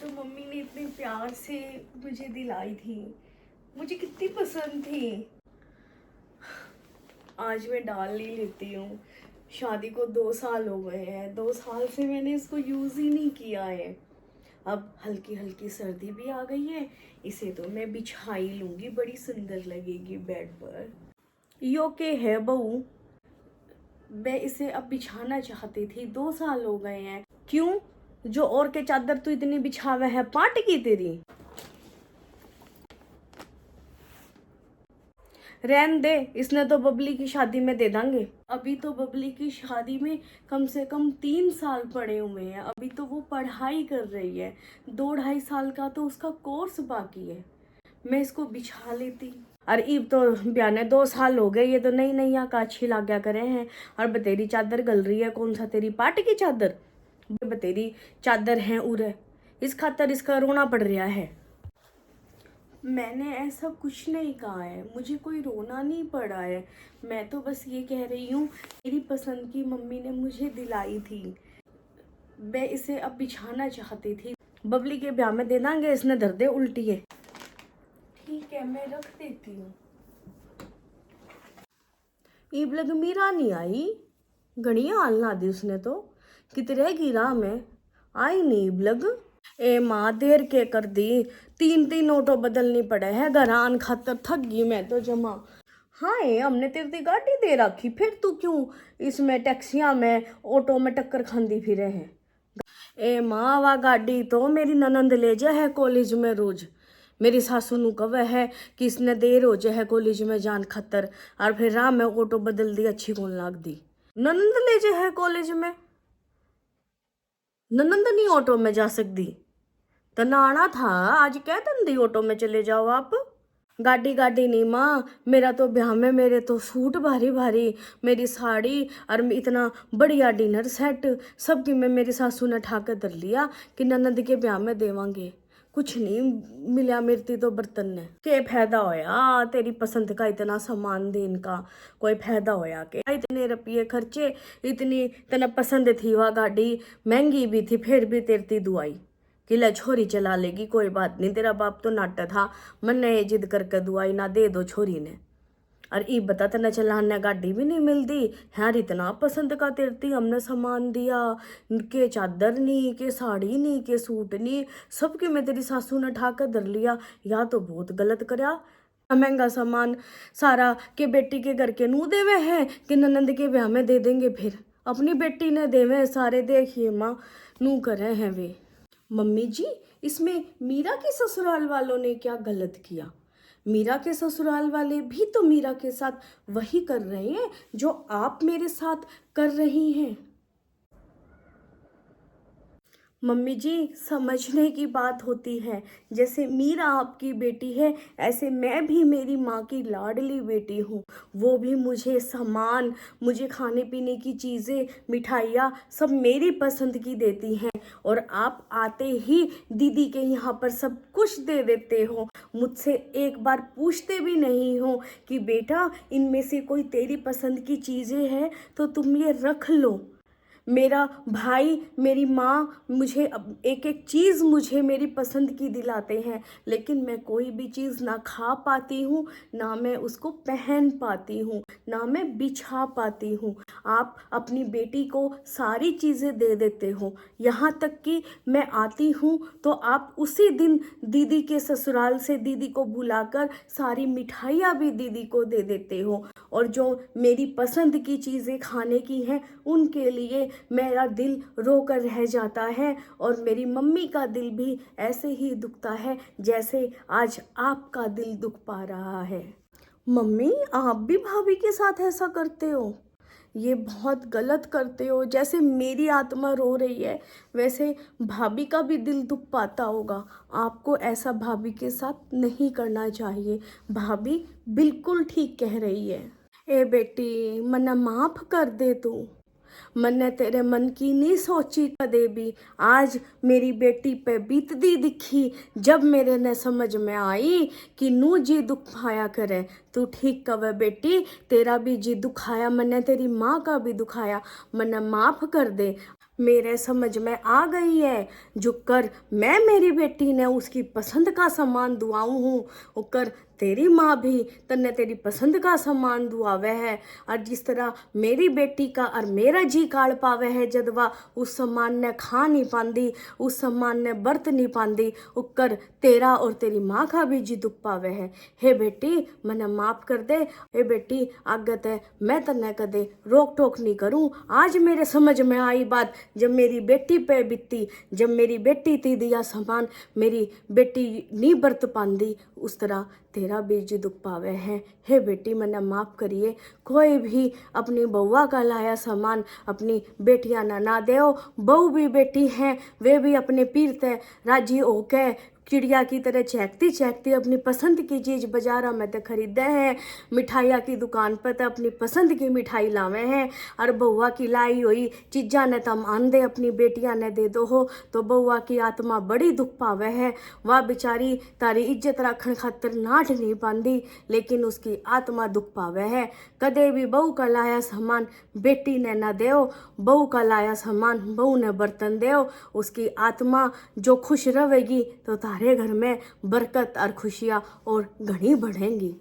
तो मम्मी ने इतने प्यार से मुझे दिलाई थी, मुझे कितनी पसंद थी। आज मैं डाल नहीं लेती हूँ। शादी को 2 साल हो गए हैं, 2 साल से मैंने इसको यूज़ ही नहीं किया है। अब हल्की हल्की सर्दी भी आ गई है, इसे तो मैं बिछा ही लूँगी, बड़ी सुंदर लगेगी बेड पर। यो के है बहू, मैं इसे अब बिछाना चाहती थी, 2 साल हो गए हैं। क्यों? जो और के चादर तू इतनी बिछावे है, पाट की तेरी। रहन दे, इसने तो बबली की शादी में दे देंगे। अभी तो बबली की शादी में कम से कम 3 साल पड़े हुए हैं। अभी तो वो पढ़ाई कर रही है, 2-2.5 साल का तो उसका कोर्स बाकी है। मैं इसको बिछा लेती। और ईब तो बयाने 2 साल हो गए, ये तो नई नई यहाँ काछी ला गया करे हैं। और बतेरी चादर गल रही है, कौन सा तेरी पाट की चादर, बतेरी चादर है उरे, इस खातर इसका रोना पड़ रहा है। मैंने ऐसा कुछ नहीं कहा है, मुझे कोई रोना नहीं पड़ा है। मैं तो बस ये कह रही हूँ, मेरी पसंद की मम्मी ने मुझे दिलाई थी, मैं इसे अब बिछाना चाहती थी। बबली के ब्याह में दे देंगे, इसने दर दे उल्टी है। ठीक है, मैं रख देती हूँ। ईब लग मीरा नहीं आई, घड़िया हाल ना दी उसने तो, कितने गिरा में आई नहीं ईब लग। ए माँ देर के कर दी, 3-3 ऑटो बदलनी पड़े है घरान खातर, थक गई मैं तो जमा। हाँ हमने तेरी गाड़ी दे रखी, फिर तू क्यों इसमें टैक्सियां में ऑटो में टक्कर खांदी फिरे है। ए माँ वा गाड़ी तो मेरी ननंद ले जा है कॉलेज में रोज। मेरी सासू नु कवे है कि इसने देर हो जाए है कॉलेज में जान खातर, और फिर राह में ऑटो बदल दी, अच्छी कौन लाग दी। ननंद ले जा है कॉलेज में, ननंद नहीं ऑटो में जा सकती। तो नाना था आज, क्या धंधी ऑटो में चले जाओ आप। गाड़ी गाड़ी नहीं माँ, मेरा तो ब्याह में मेरे तो सूट भारी भारी, मेरी साड़ी और इतना बढ़िया डिनर सेट सबकी में मेरी सासू ने ठाकर धर लिया कि ननद के ब्याह में देवांगे। कुछ नहीं मिला मिलती तो बर्तन ने, के फायदा होया तेरी पसंद का इतना सामान देन का, कोई फायदा होया के इतने रुपये खर्चे, इतनी तना पसंद थी वह गाड़ी, महंगी भी थी, फिर भी तेरती दुआई कि ले छोरी चला लेगी, कोई बात नहीं, तेरा बाप तो नाटा था, मन ने ये जिद करके दुआई ना दे दो छोरी ने। और ई बता तना चलाने गाड़ी भी नहीं मिलती, यार इतना पसंद का तेरती हमने सामान दिया, के चादर नहीं, के साड़ी नहीं, के सूट नहीं, सबके में तेरी सासू ने ठाकर धर लिया। या तो बहुत गलत करया, महंगा सामान सारा के बेटी के घर के नू देवे हैं कि ननंद के ब्याह में दे देंगे, फिर अपनी बेटी ने देवे सारे, देखिए माँ नू करे हैं वे। मम्मी जी, इसमें मीरा के ससुराल वालों ने क्या गलत किया? मीरा के ससुराल वाले भी तो मीरा के साथ वही कर रहे हैं जो आप मेरे साथ कर रही हैं। मम्मी जी, समझने की बात होती है, जैसे मीरा आपकी बेटी है, ऐसे मैं भी मेरी माँ की लाडली बेटी हूँ। वो भी मुझे सामान, मुझे खाने पीने की चीज़ें, मिठाइयाँ सब मेरी पसंद की देती हैं, और आप आते ही दीदी के यहाँ पर सब कुछ दे देते हो, मुझसे एक बार पूछते भी नहीं हो कि बेटा इनमें से कोई तेरी पसंद की चीज़ें हैं तो तुम ये रख लो। मेरा भाई, मेरी माँ मुझे एक एक चीज़ मुझे मेरी पसंद की दिलाते हैं, लेकिन मैं कोई भी चीज़ ना खा पाती हूँ, ना मैं उसको पहन पाती हूँ, ना मैं बिछा पाती हूँ। आप अपनी बेटी को सारी चीज़ें दे देते हो, यहाँ तक कि मैं आती हूँ तो आप उसी दिन दीदी के ससुराल से दीदी को बुलाकर सारी मिठाइयाँ भी दीदी को दे देते हो, और जो मेरी पसंद की चीज़ें खाने की हैं उनके लिए मेरा दिल रोकर रह जाता है, और मेरी मम्मी का दिल भी ऐसे ही दुखता है जैसे आज आपका दिल दुख पा रहा है। मम्मी, आप भी भाभी के साथ ऐसा करते हो? ये बहुत गलत करते हो। जैसे मेरी आत्मा रो रही है, वैसे भाभी का भी दिल दुख पाता होगा। आपको ऐसा भाभी के साथ नहीं करना चाहिए। भाभी बिल्कुल ठीक कह रही है। ए बेटी, मना माफ कर दे तू, मैंने तेरे मन की नहीं सोची कदे भी। आज मेरी बेटी पे बीतती दिखी, जब मेरे ने समझ में आई कि नू जी दुखाया करे। तू ठीक कवे बेटी, तेरा भी जी दुखाया, मैंने तेरी माँ का भी दुखाया, मन्ने माफ कर दे। मेरे समझ में आ गई है। जो कर मैं मेरी बेटी ने उसकी पसंद का सामान दुआऊँ हूँ, वो कर तेरी माँ भी तन्ने तेरी पसंद का सामान दुआवे है। और जिस तरह मेरी बेटी का और मेरा जी काड़ पावे है, जद वह उस सामान ने खा नहीं पाती, उस सामान ने बरत नहीं पाती, उकर तेरा और तेरी माँ का भी जी दुख पावे है। हे बेटी मने माफ कर दे। हे बेटी आगे ते मैं तन्ने कदे रोक टोक नहीं करूँ। आज मेरे समझ में आई बात जब मेरी बेटी पे बीती, जब मेरी बेटी थी दिया सामान मेरी बेटी नहीं बरत पाती, उस तरह तेरा भी जी दुख पावे है। हे बेटी मने माफ करिए। कोई भी अपनी बउआ का लाया सामान अपनी बेटियां ना देओ। बहू भी बेटी हैं, वे भी अपने पीर ते राजी होके चिड़िया की तरह चहकती चहकती अपनी पसंद की चीज़ बाजारा में तो खरीदे हैं। मिठाइया की दुकान पर तो अपनी पसंद की मिठाई लावे हैं। और बउआ की लाई हुई चीज़ा ने तम आन दे अपनी बेटियां ने दे दो हो, तो बउआ की आत्मा बड़ी दुख पावे है। वह बेचारी तारी इज्जत रखने खातिर नाट नहीं पाती, लेकिन उसकी आत्मा दुख पावे है। कदे भी बहू का लाया सामान बेटी ने ना देओ, बहू का लाया सामान बहू ने बर्तन देओ। उसकी आत्मा जो खुश रहेगी तो तारे घर में बरकत और खुशियाँ और घनी बढ़ेंगी।